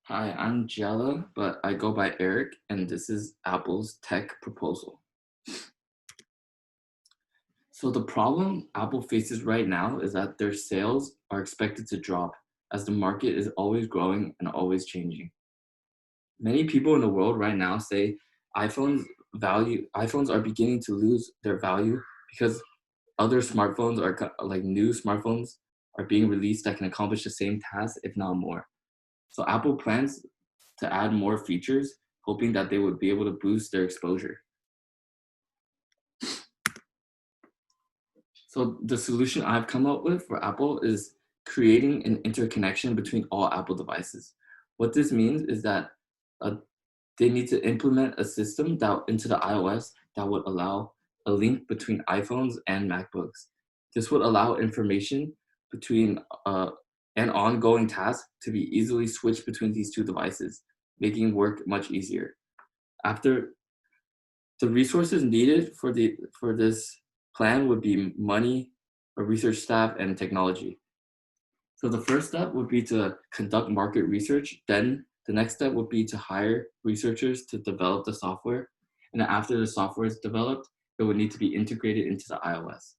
Hi, I'm Jella, but I go by Eric, and this is Apple's tech proposal. So the problem Apple faces right now is that their sales are expected to drop as the market is always growing and always changing. Many people in the world right now say iPhones iPhones are beginning to lose their value because other smartphones are like new smartphones are being released that can accomplish the same task, if not more. So Apple plans to add more features, hoping that they would be able to boost their exposure. So the solution I've come up with for Apple is creating an interconnection between all Apple devices. What this means is that uh, they need to implement a system that into the iOS that would allow a link between iPhones and MacBooks. This would allow information between an ongoing task to be easily switched between these two devices, making work much easier. After the resources needed for this plan would be money, a research staff, and technology. So the first step would be to conduct market research. Then the next step would be to hire researchers to develop the software. And then after the software is developed, it would need to be integrated into the iOS.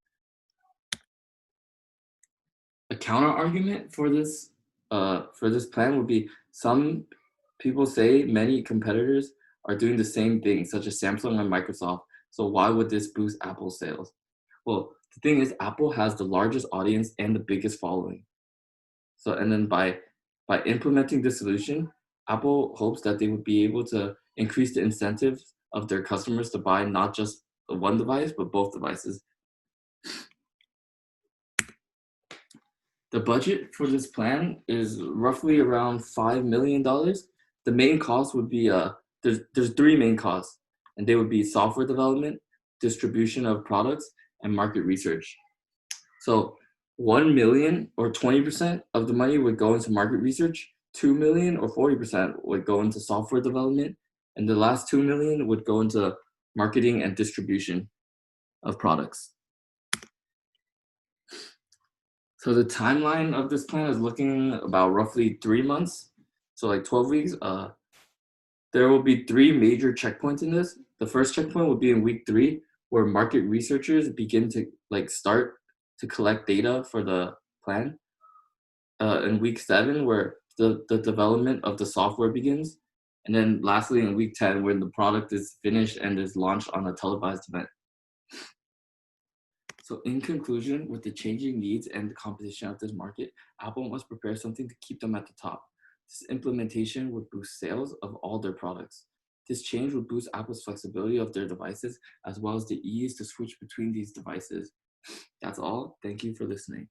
A counter argument for this plan would be some people say many competitors are doing the same thing, such as Samsung and Microsoft. So why would this boost Apple's sales? Well, the thing is, Apple has the largest audience and the biggest following. So, and then by implementing this solution, Apple hopes that they would be able to increase the incentives of their customers to buy not just the one device, but both devices. The budget for this plan is roughly around $5 million. The main cost would be there's three main costs, and they would be software development, distribution of products, and market research. So 1 million or 20% of the money would go into market research, 2 million or 40% would go into software development, and the last 2 million would go into marketing and distribution of products. So the timeline of this plan is looking about roughly 3 months, so like 12 weeks. There will be three major checkpoints in this. The first checkpoint would be in week 3, where market researchers begin to start to collect data for the plan. In week 7, where the development of the software begins, and then lastly in week 10, when the product is finished and is launched on a televised event. So in conclusion, with the changing needs and the competition of this market, Apple must prepare something to keep them at the top. This implementation would boost sales of all their products. This change would boost Apple's flexibility of their devices as well as the ease to switch between these devices. That's all. Thank you for listening.